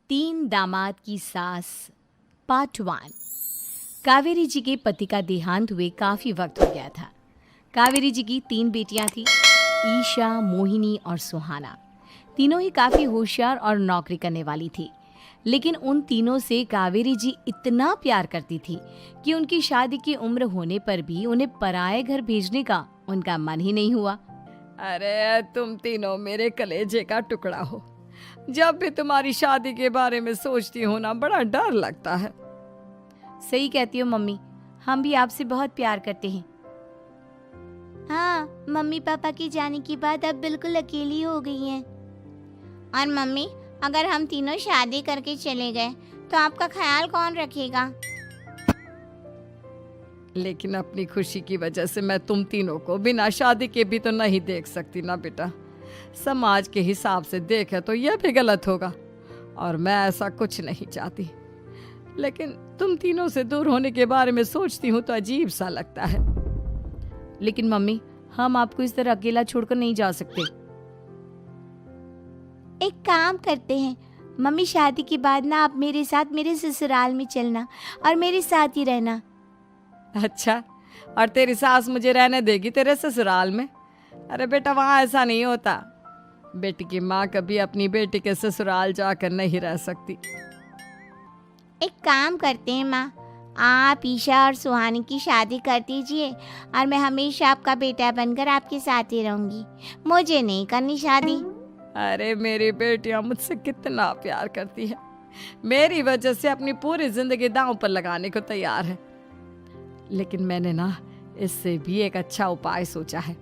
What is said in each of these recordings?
तीन दामाद की सास पार्ट 1। कावेरी जी के पति का देहांत हुए काफ़ी वक्त हो गया था। कावेरी जी की 3 बेटियां थीं, ईशा, मोहिनी और सुहाना। तीनों ही काफ़ी होशियार और नौकरी करने वाली थी। लेकिन उन तीनों से कावेरी जी इतना प्यार करती थी कि उनकी शादी की उम्र होने पर भी उन्हें पराये घर भेजने का उनका मन ही नहीं हुआ। अरे तुम तीनों मेरे कलेजे का टुकड़ा हो। जब भी तुम्हारी शादी के बारे में सोचती हूँ ना, बड़ा डर लगता है। सही कहती हो मम्मी, हम भी आपसे बहुत प्यार करते हैं। हाँ, मम्मी पापा के जाने के बाद अब बिल्कुल अकेली हो गई हैं। और मम्मी, अगर हम तीनों शादी करके चले गए तो आपका ख्याल कौन रखेगा? लेकिन अपनी खुशी की वजह से मैं तुम तीनों को बिना शादी के भी तो नहीं देख सकती ना बेटा। समाज के हिसाब से देखे तो यह भी गलत होगा और मैं ऐसा कुछ नहीं चाहती। लेकिन तुम तीनों से दूर होने के बारे में सोचती हूँ तो अजीब सा लगता है। लेकिन मम्मी, हम आपको इस तरह अकेला छोड़कर नहीं जा सकते। एक काम करते हैं मम्मी, शादी के बाद ना आप मेरे साथ मेरे ससुराल में चलना और मेरे साथ ही रहना। अच्छा, और तेरी सास मुझे रहने देगी तेरे ससुराल में? अरे बेटा, वहाँ ऐसा नहीं होता। बेटी की माँ कभी अपनी बेटी के ससुराल जाकर नहीं रह सकती। एक काम करते हैं माँ, आप ईशा और सुहानी की शादी कर दीजिए और मैं हमेशा आपका बेटा बनकर आपके साथ ही रहूंगी। मुझे नहीं करनी शादी। अरे मेरी बेटियां मुझसे कितना प्यार करती है, मेरी वजह से अपनी पूरी जिंदगी दांव पर लगाने को तैयार है। लेकिन मैंने ना इससे भी एक अच्छा उपाय सोचा है।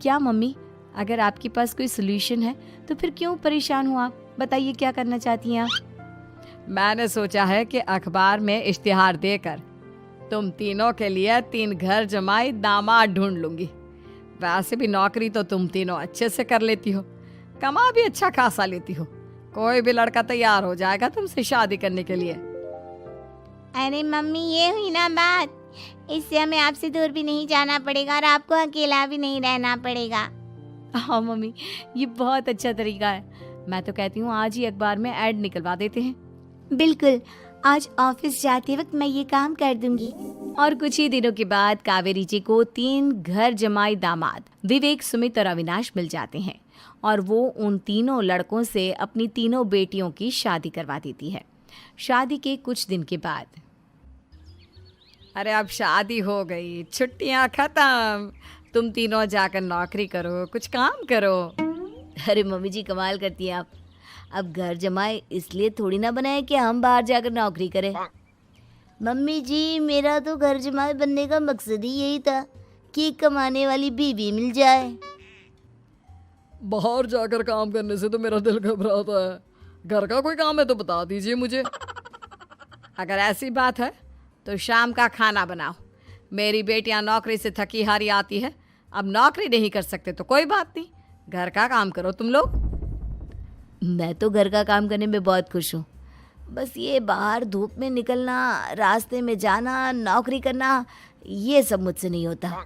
क्या मम्मी? अगर आपके पास कोई सोल्यूशन है तो फिर क्यों परेशान हो आप? बताइए, क्या करना चाहती हैं आप? मैंने सोचा है कि अखबार में इश्तिहार देकर तुम तीनों के लिए 3 घर जमाई दामाद ढूंढ लूंगी। वैसे भी नौकरी तो तुम तीनों अच्छे से कर लेती हो, कमा भी अच्छा खासा लेती हो। कोई भी लड़का तैयार हो जाएगा तुमसे शादी करने के लिए। अरे मम्मी, ये हुई ना बात। इससे हमें आपसे दूर भी नहीं जाना पड़ेगा और आपको अकेला भी नहीं रहना पड़ेगा। हाँ मम्मी, ये बहुत अच्छा तरीका है। मैं तो कहती हूँ आज ही अखबार में ऐड निकलवा देते हैं। बिल्कुल, आज ऑफिस जाते वक्त मैं ये काम कर दूंगी। और कुछ ही दिनों के बाद कावेरी जी को 3 घर जमाई दामाद विवेक, सुमित और अविनाश मिल जाते हैं और वो उन तीनों लड़कों से अपनी तीनों बेटियों की शादी करवा देती है। शादी के कुछ दिन के बाद, अरे अब शादी हो गई, छुट्टियां खत्म, तुम तीनों जाकर नौकरी करो, कुछ काम करो। अरे मम्मी जी, कमाल करती हैं आप। अब घर जमाए इसलिए थोड़ी ना बनाए कि हम बाहर जाकर नौकरी करें। मम्मी जी, मेरा तो घर जमाई बनने का मकसद ही यही था कि कमाने वाली बीवी मिल जाए। बाहर जाकर काम करने से तो मेरा दिल घबराता है। घर का कोई काम है तो बता दीजिए मुझे। अगर ऐसी बात है तो शाम का खाना बनाओ। मेरी बेटियां नौकरी से थकी हारी आती है, अब नौकरी नहीं कर सकते तो कोई बात नहीं, घर का काम करो तुम लोग। मैं तो घर का काम करने में बहुत खुश हूँ। बस ये बाहर धूप में निकलना, रास्ते में जाना, नौकरी करना, ये सब मुझसे नहीं होता।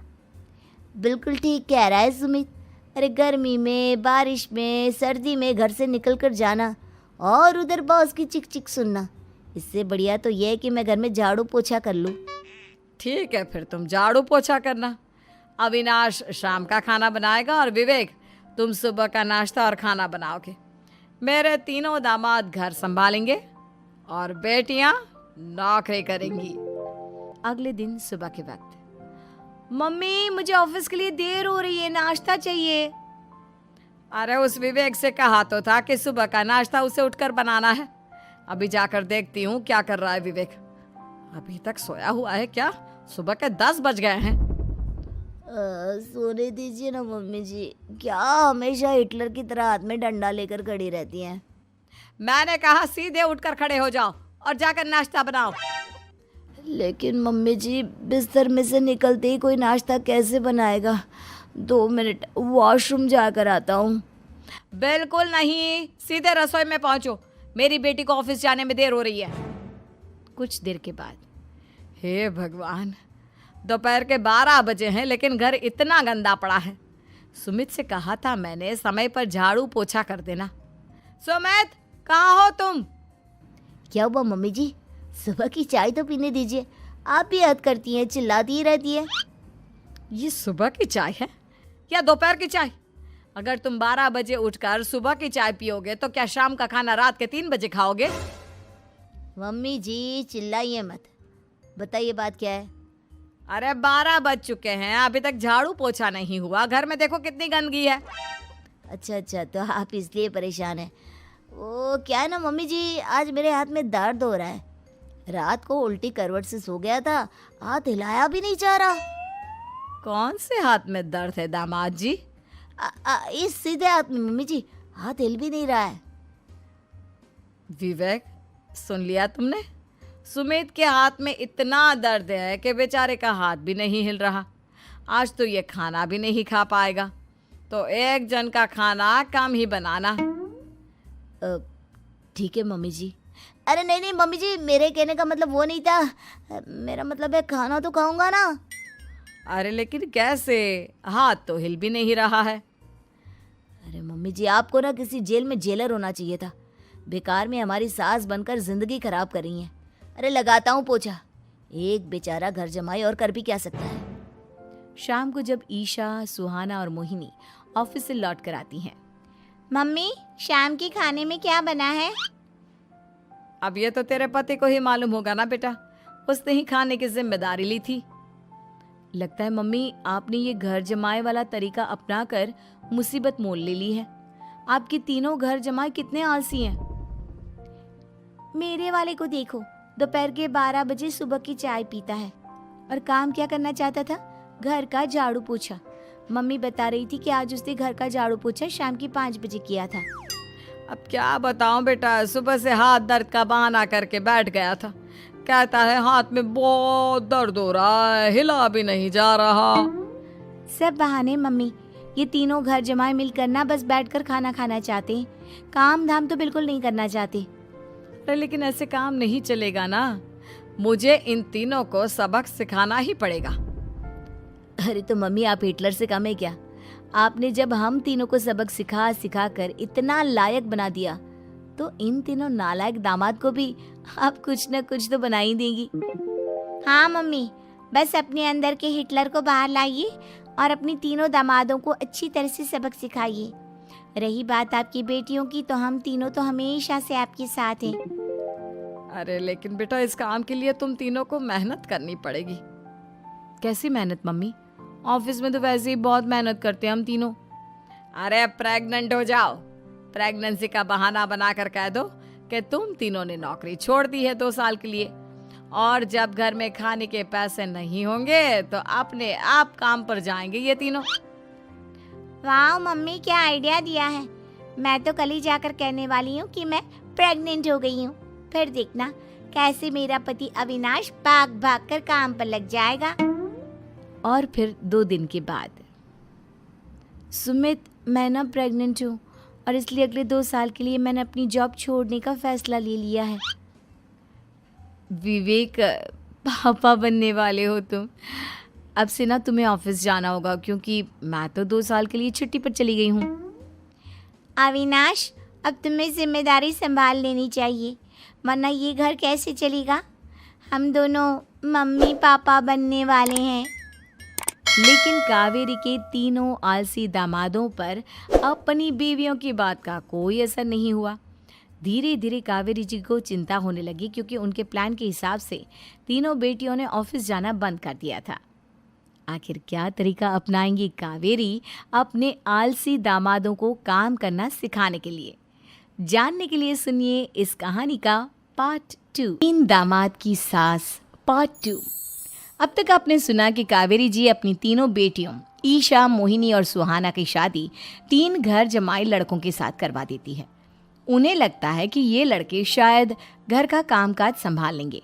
बिल्कुल ठीक कह रहा है सुमित। अरे गर्मी में, बारिश में, सर्दी में घर से निकल कर जाना और उधर बॉस की चिक चिक सुनना, इससे बढ़िया तो यह है कि मैं घर में झाड़ू पोछा कर लूँ। ठीक है, फिर तुम झाड़ू पोछा करना। अविनाश शाम का खाना बनाएगा और विवेक तुम सुबह का नाश्ता और खाना बनाओगे। मेरे तीनों दामाद घर संभालेंगे और बेटियां नौकरी करेंगी। अगले दिन सुबह के वक्त, मम्मी मुझे ऑफिस के लिए देर हो रही है, नाश्ता चाहिए। अरे उस विवेक से कहा तो था कि सुबह का नाश्ता उसे उठकर बनाना है। अभी जाकर देखती हूँ क्या कर रहा है विवेक। अभी तक सोया हुआ है क्या? सुबह के 10 बज गए हैं। सोने दीजिए ना मम्मी जी, क्या हमेशा हिटलर की तरह हाथ में डंडा लेकर खड़ी रहती हैं। मैंने कहा सीधे उठकर खड़े हो जाओ और जाकर नाश्ता बनाओ। लेकिन मम्मी जी, बिस्तर में से निकलते ही कोई नाश्ता कैसे बनाएगा? 2 मिनट, वॉशरूम जाकर आता हूँ। बिल्कुल नहीं, सीधे रसोई में पहुंचो, मेरी बेटी को ऑफिस जाने में देर हो रही है। कुछ देर के बाद, हे भगवान, दोपहर के 12 बजे हैं लेकिन घर इतना गंदा पड़ा है। सुमित से कहा था मैंने समय पर झाड़ू पोछा कर देना। सुमित, कहाँ हो तुम? क्या हुआ मम्मी जी, सुबह की चाय तो पीने दीजिए। आप भी हद करती हैं, चिल्लाती ही रहती है। ये सुबह की चाय है या दोपहर की चाय? अगर तुम 12 बजे उठकर सुबह की चाय पियोगे तो क्या शाम का खाना रात के 3 बजे खाओगे? मम्मी जी चिल्लाइए मत, बताइए बात क्या है। अरे 12 बज चुके हैं, अभी तक झाड़ू पोछा नहीं हुआ। घर में देखो कितनी गंदगी है। अच्छा, तो आप इसलिए परेशान हैं। वो क्या है ना मम्मी जी, आज मेरे हाथ में दर्द हो रहा है। रात को उल्टी करवट से सो गया था, हाथ हिलाया भी नहीं जा रहा। कौन से हाथ में दर्द है दामाद जी? इस सीधे हाथ में मम्मी जी, हाथ हिल भी नहीं रहा है। विवेक, सुन लिया तुमने? सुमित के हाथ में इतना दर्द है कि बेचारे का हाथ भी नहीं हिल रहा। आज तो ये खाना भी नहीं खा पाएगा, तो एक जन का खाना कम ही बनाना। ठीक है मम्मी जी। अरे नहीं मम्मी जी, मेरे कहने का मतलब वो नहीं था। मेरा मतलब है खाना तो खाऊंगा ना। अरे लेकिन कैसे? हाथ तो हिल भी नहीं रहा है। अरे मम्मी जी, आपको ना किसी जेल में जेलर होना चाहिए था। बेकार में हमारी सास बनकर जिंदगी खराब कर रही हैं। अरे लगाता हूँ पोछा। एक बेचारा घर जमाई और कर भी क्या सकता है। शाम को जब ईशा, सुहाना और मोहिनी ऑफिस से लौट कर आती हैं। मम्मी, शाम के खाने में क्या बना है? अब ये तो तेरे पति को ही मालूम होगा ना बेटा, उसने ही खाने की जिम्मेदारी ली थी। लगता है मम्मी आपने ये घर जमाए वाला तरीका अपनाकर मुसीबत मोल ले ली है। आपके तीनों घर जमाए कितने आलसी हैं। मेरे वाले को देखो, दोपहर के 12 बजे सुबह की चाय पीता है और काम क्या करना चाहता था? घर का झाड़ू पोछा। मम्मी बता रही थी कि आज उसने घर का झाड़ू पोछा शाम के 5 बजे किया था। अब क्या बताऊं बेटा, सुबह से हाथ दर्द का बहाना करके बैठ गया था। कहता है हाथ में बहुत दर्द हो रहा है, हिला भी नहीं जा रहा। सब बहाने मम्मी। ये तीनों घर जमाए मिलकर ना बस बैठकर खाना खाना चाहते हैं, काम धाम तो बिल्कुल नहीं करना चाहते। अरे लेकिन ऐसे काम नहीं चलेगा ना, मुझे इन तीनों को सबक सिखाना ही पड़ेगा। अरे तो मम्मी, आप हिटलर से कम है क्या? आपने जब हम तीनों को सबक सिखा कर इतना लायक बना दिया, तो इन तीनों नालायक दामाद को भी आप कुछ न कुछ तो बना ही देंगी। हाँ मम्मी, बस अपने अंदर के हिटलर को बाहर लाइए और अपनी तीनों दामादों को अच्छी तरह से सबक सिखाइए। रही बात आपकी बेटियों की, तो हम तीनों तो हमेशा से आपके साथ हैं। अरे लेकिन बेटा, इस काम के लिए तुम तीनों को मेहनत करनी पड़ेगी। कैसी मेहनत मम्मी? ऑफिस में तो वैसे ही बहुत मेहनत करते हैं हम तीनों। अरे प्रेग्नेंट हो जाओ, प्रेगनेंसी का बहाना बनाकर कह दो कि तुम तीनों ने नौकरी छोड़ दी है 2 साल के लिए, और जब घर में खाने के पैसे नहीं होंगे तो अपने आप काम पर जाएंगे ये तीनों। वाह मम्मी, क्या आइडिया दिया है। मैं तो कल ही जाकर कहने वाली हूँ कि मैं प्रेग्नेंट हो गई हूँ। फिर देखना कैसे मेरा पति अविनाश भाग भाग कर काम पर लग जाएगा। और फिर 2 दिन के बाद, सुमित, मैं ना प्रेग्नेंट हूँ और इसलिए अगले 2 साल के लिए मैंने अपनी जॉब छोड़ने का फैसला ले लिया है। विवेक, पापा बनने वाले हो तुम। अब से ना तुम्हें ऑफिस जाना होगा, क्योंकि मैं तो 2 साल के लिए छुट्टी पर चली गई हूँ। अविनाश, अब तुम्हें जिम्मेदारी संभाल लेनी चाहिए, वरना ये घर कैसे चलेगा। हम दोनों मम्मी पापा बनने वाले हैं। लेकिन कावेरी के तीनों आलसी दामादों पर अपनी बीवियों की बात का कोई असर नहीं हुआ। धीरे धीरे कावेरी जी को चिंता होने लगी, क्योंकि उनके प्लान के हिसाब से तीनों बेटियों ने ऑफिस जाना बंद कर दिया था। आखिर क्या तरीका अपनाएंगी कावेरी अपने आलसी दामादों को काम करना सिखाने के लिए? जानने के लिए सुनिए इस कहानी का पार्ट 2, 3 दामाद की सास, पार्ट 2। अब तक आपने सुना कि कावेरी जी अपनी तीनों बेटियों ईशा, मोहिनी और सुहाना की शादी 3 घर जमाई लड़कों के साथ करवा देती है। उन्हें लगता है कि ये लड़के शायद घर का कामकाज संभाल लेंगे,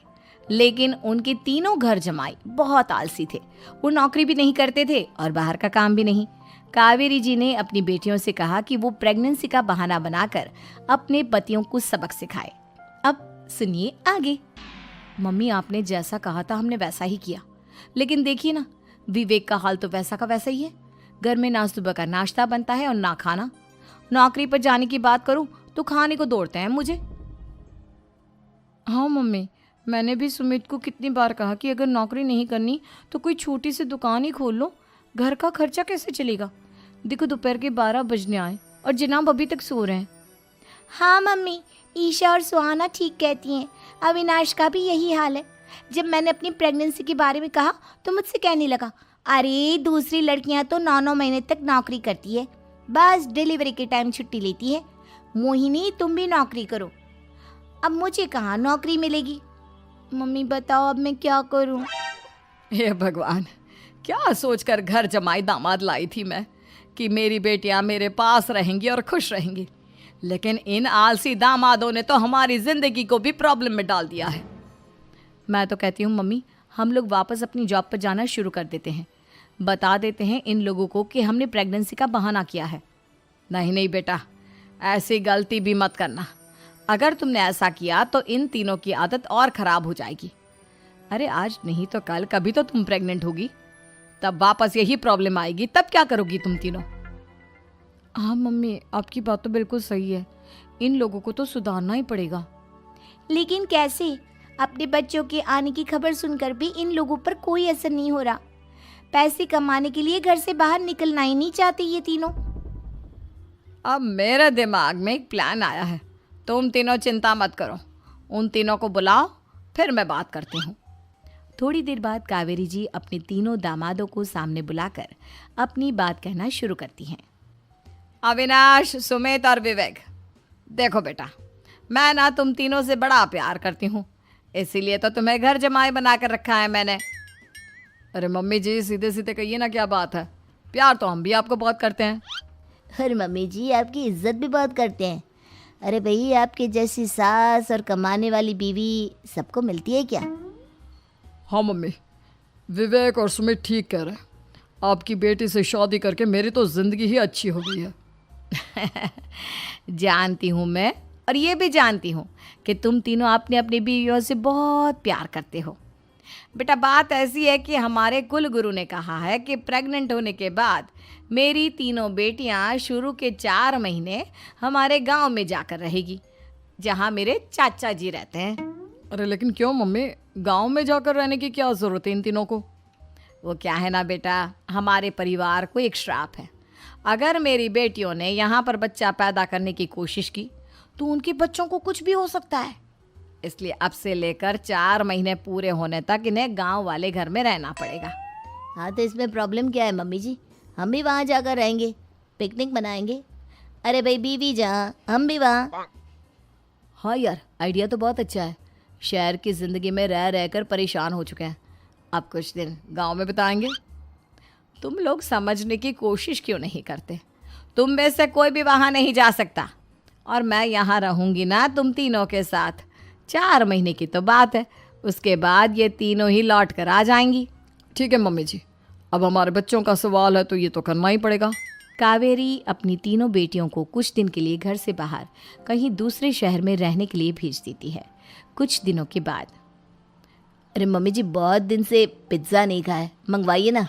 लेकिन उनके तीनों घर जमाई बहुत आलसी थे। वो नौकरी भी नहीं करते थे और बाहर का काम भी नहीं। कावेरी जी ने अपनी बेटियों से कहा कि वो प्रेगनेंसी का बहाना बनाकर अपने पतियों को सबक सिखाए। अब सुनिए आगे। मम्मी, आपने जैसा कहा था हमने वैसा ही किया, लेकिन देखिए ना, विवेक का हाल तो वैसा का वैसा ही है। घर में ना सुबह का नाश्ता बनता है और ना खाना। नौकरी पर जाने की बात करूं तो खाने को दौड़ते हैं मुझे। हाँ मम्मी, मैंने भी सुमित को कितनी बार कहा कि अगर नौकरी नहीं करनी तो कोई छोटी सी दुकान ही खोल लो, घर का खर्चा कैसे चलेगा। देखो दोपहर के 12 बजने आए और जनाब अभी तक सो रहे हैं। हाँ मम्मी, ईशा और सुहाना ठीक कहती हैं। अविनाश का भी यही हाल है। जब मैंने अपनी प्रेगनेंसी के बारे में कहा तो मुझसे कहने लगा, अरे दूसरी लड़कियां तो 9-9 महीने तक नौकरी करती है, बस डिलीवरी के टाइम छुट्टी लेती है। मोहिनी तुम भी नौकरी करो। अब मुझे कहाँ नौकरी मिलेगी? मम्मी बताओ अब मैं क्या करूँ? हे भगवान, क्या सोचकर घर जमाई दामाद लाई थी मैं कि मेरी बेटियां मेरे पास रहेंगी और खुश रहेंगी, लेकिन इन आलसी दामादों ने तो हमारी जिंदगी को भी प्रॉब्लम में डाल दिया है। मैं तो कहती हूँ मम्मी, हम लोग वापस अपनी जॉब पर जाना शुरू कर देते हैं। बता देते हैं इन लोगों को कि हमने प्रेगनेंसी का बहाना किया है। नहीं नहीं बेटा, ऐसी गलती भी मत करना। अगर तुमने ऐसा किया तो इन तीनों की आदत और ख़राब हो जाएगी। अरे आज नहीं तो कल कभी तो तुम प्रेग्नेंट होगी, तब वापस यही प्रॉब्लम आएगी, तब क्या करोगी तुम तीनों? हाँ मम्मी, आपकी बात तो बिल्कुल सही है। इन लोगों को तो सुधारना ही पड़ेगा। लेकिन कैसे? अपने बच्चों के आने की खबर सुनकर भी इन लोगों पर कोई असर नहीं हो रहा। पैसे कमाने के लिए घर से बाहर निकलना ही नहीं चाहते ये तीनों। अब मेरे दिमाग में एक प्लान आया है, तुम तीनों चिंता मत करो। उन तीनों को बुलाओ, फिर मैं बात करती हूँ। थोड़ी देर बाद कावेरी जी अपने तीनों दामादों को सामने बुलाकर अपनी बात कहना शुरू करती हैं। अविनाश, सुमित और विवेक, देखो बेटा, मैं ना तुम तीनों से बड़ा प्यार करती हूँ, इसीलिए तो तुम्हें घर जमाई बना कर रखा है मैंने। अरे मम्मी जी, सीधे सीधे कहिए ना, क्या बात है? प्यार तो हम भी आपको बहुत करते हैं। अरे मम्मी जी, आपकी इज्जत भी बहुत करते हैं। अरे भाई, आपके जैसी सास और कमाने वाली बीवी सबको मिलती है क्या? हाँ मम्मी, विवेक और सुमित ठीक कह रहे हैं। आपकी बेटी से शादी करके मेरी तो ज़िंदगी ही अच्छी हो गई है। जानती हूँ मैं, और ये भी जानती हूँ कि तुम तीनों अपने अपनी बीवियों से बहुत प्यार करते हो। बेटा, बात ऐसी है कि हमारे कुल गुरु ने कहा है कि प्रेग्नेंट होने के बाद मेरी तीनों बेटियां शुरू के 4 महीने हमारे गांव में जाकर रहेगी, जहां मेरे चाचा जी रहते हैं। अरे लेकिन क्यों मम्मी, गांव में जाकर रहने की क्या ज़रूरत है इन तीनों को? वो क्या है ना बेटा, हमारे परिवार को एक श्राप है। अगर मेरी बेटियों ने यहाँ पर बच्चा पैदा करने की कोशिश की तो उनके बच्चों को कुछ भी हो सकता है। इसलिए अब से लेकर 4 महीने पूरे होने तक इन्हें गांव वाले घर में रहना पड़ेगा। हाँ तो इसमें प्रॉब्लम क्या है मम्मी जी? हम भी वहाँ जाकर रहेंगे, पिकनिक मनाएंगे। अरे भाई, बीवी जहाँ हम भी वहाँ। हाँ यार, आइडिया तो बहुत अच्छा है। शहर की ज़िंदगी में रह रहकर परेशान हो चुके हैं, अब कुछ दिन गांव में बिताएंगे। तुम लोग समझने की कोशिश क्यों नहीं करते? तुम में से कोई भी वहाँ नहीं जा सकता, और मैं यहाँ रहूँगी ना तुम तीनों के साथ। 4 महीने की तो बात है, उसके बाद ये तीनों ही लौट कर आ जाएंगी। ठीक है मम्मी जी, अब हमारे बच्चों का सवाल है तो ये तो करना ही पड़ेगा। कावेरी अपनी तीनों बेटियों को कुछ दिन के लिए घर से बाहर कहीं दूसरे शहर में रहने के लिए भेज देती है। कुछ दिनों के बाद, अरे मम्मी जी, बहुत दिन से पिज्ज़ा नहीं खाया, मंगवाइए ना।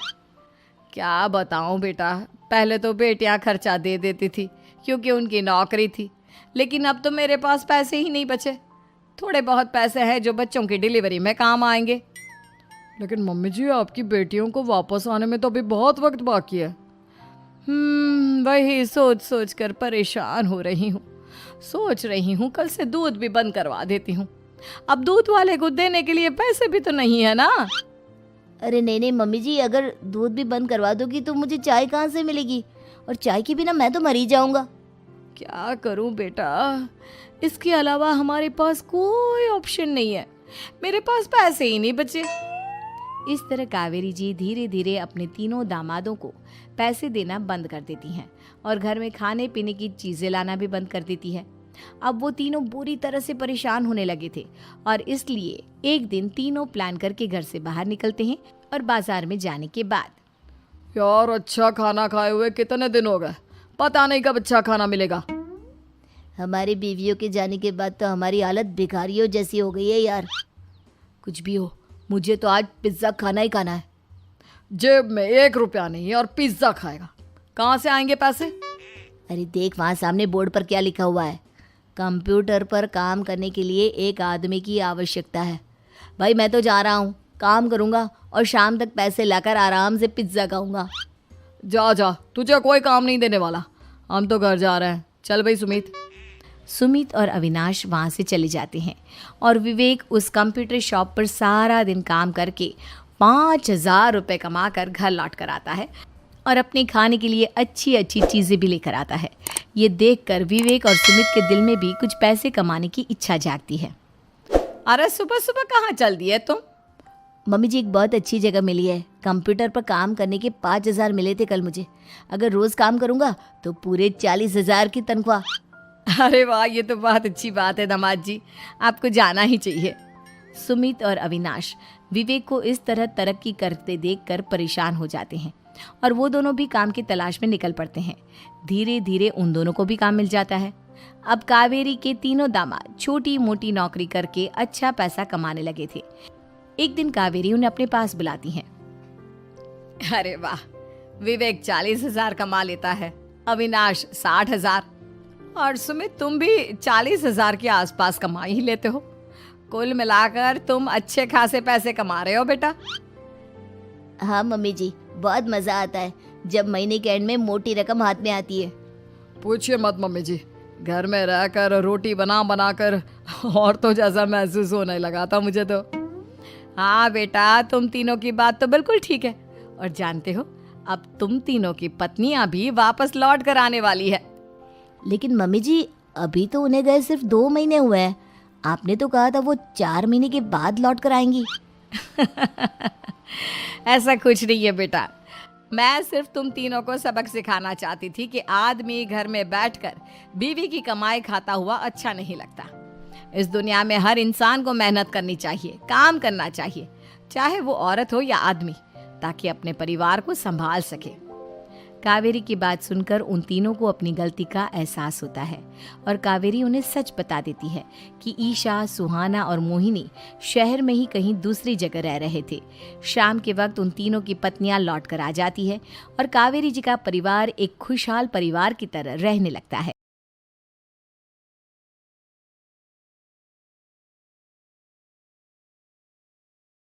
क्या बताऊं बेटा, पहले तो बेटियां खर्चा दे देती थी क्योंकि उनकी नौकरी थी, लेकिन अब तो मेरे पास पैसे ही नहीं बचे। थोड़े बहुत पैसे हैं जो बच्चों की डिलीवरी में काम आएंगे। लेकिन मम्मी जी, आपकी बेटियों को वापस आने में तो अभी बहुत वक्त बाकी है। वही सोच सोच कर परेशान हो रही हूँ। सोच रही हूँ कल से दूध भी बंद करवा देती हूँ। अब दूध वाले को देने के लिए पैसे भी तो नहीं है ना। अरे नहीं नहीं मम्मी जी, अगर दूध भी बंद करवा दोगी तो मुझे चाय कहाँ से मिलेगी? और चाय के बिना मैं तो मर ही जाऊंगा। क्या करूं बेटा, इसके अलावा हमारे पास कोई ऑप्शन नहीं है। मेरे पास पैसे ही नहीं बचे। इस तरह कावेरी जी धीरे धीरे अपने तीनों दामादों को पैसे देना बंद कर देती हैं और घर में खाने पीने की चीज़ें लाना भी बंद कर देती है। अब वो तीनों बुरी तरह से परेशान होने लगे थे और इसलिए एक दिन तीनों प्लान करके घर से बाहर निकलते हैं और बाजार में जाने के बाद, यार अच्छा खाना खाए हुए कितने दिन हो गए, पता नहीं कब अच्छा खाना मिलेगा। हमारी बीवियों के जाने के बाद तो हमारी हालत भिखारियों जैसी हो गई है यार। कुछ भी हो, मुझे तो आज पिज्ज़ा खाना ही खाना है। जेब में 1 रुपया नहीं है और पिज्ज़ा खाएगा, कहाँ से आएंगे पैसे? अरे देख, वहाँ सामने बोर्ड पर क्या लिखा हुआ है, कंप्यूटर पर काम करने के लिए एक आदमी की आवश्यकता है। भाई मैं तो जा रहा हूँ, काम करूँगा और शाम तक पैसे लाकर आराम से पिज्ज़ा खाऊंगा। जा जा, तुझे कोई काम नहीं देने वाला, हम तो घर जा रहे हैं। चल भाई सुमित। सुमित और अविनाश वहाँ से चले जाते हैं और विवेक उस कंप्यूटर शॉप पर सारा दिन काम करके 5,000 रुपये कमा कर घर लौट कर आता है और अपने खाने के लिए अच्छी अच्छी चीज़ें भी लेकर आता है। ये देखकर विवेक और सुमित के दिल में भी कुछ पैसे कमाने की इच्छा जागती है। अरे सुबह सुबह कहाँ चल दिए तुम? मम्मी जी एक बहुत अच्छी जगह मिली है, कंप्यूटर पर काम करने के 5,000 मिले थे कल मुझे। अगर रोज़ काम करूँगा तो पूरे 40,000 की तनख्वाह। अरे वाह, ये तो बहुत अच्छी बात है दामाद जी, आपको जाना ही चाहिए। सुमित और अविनाश विवेक को इस तरह तरक्की करते देखकर परेशान हो जाते हैं और वो दोनों भी काम की तलाश में निकल पड़ते हैं। धीरे धीरे उन दोनों को भी काम मिल जाता है। अब कावेरी के तीनों दामाद छोटी मोटी नौकरी करके अच्छा पैसा कमाने लगे थे। एक दिन कावेरी उन्हें अपने पास बुलाती हैं। अरे वाह, विवेक 40,000 कमा लेता है, अविनाश 60,000 और सुमित तुम भी 40,000 के आसपास कमा ही लेते हो। कुल मिलाकर तुम अच्छे खासे पैसे कमा रहे हो बेटा। हाँ मम्मी जी, बहुत मज़ा आता है जब महीने के एंड में मोटी रकम हाथ में आती है। पूछिए मत मम्मी जी, घर में रहकर रोटी बना बना कर और तो जैसा महसूस होने लगा था मुझे तो। हाँ बेटा, तुम तीनों की बात तो बिल्कुल ठीक है। और जानते हो, अब तुम तीनों की पत्नियां भी वापस लौट कर आने वाली है। लेकिन मम्मी जी अभी तो उन्हें गए सिर्फ 2 महीने हुए हैं। आपने तो कहा था वो 4 महीने के बाद लौट कर आएंगी। ऐसा कुछ नहीं है बेटा, मैं सिर्फ तुम तीनों को सबक सिखाना चाहती थी कि आदमी घर में बैठकर बीवी की कमाई खाता हुआ अच्छा नहीं लगता। इस दुनिया में हर इंसान को मेहनत करनी चाहिए, काम करना चाहिए, चाहे वो औरत हो या आदमी, ताकि अपने परिवार को संभाल सके। कावेरी की बात सुनकर उन तीनों को अपनी गलती का एहसास होता है और कावेरी उन्हें सच बता देती है कि ईशा, सुहाना और मोहिनी शहर में ही कहीं दूसरी जगह रह रहे थे। शाम के वक्त उन तीनों की पत्नियां लौट कर आ जाती है और कावेरी जी का परिवार एक खुशहाल परिवार की तरह रहने लगता है।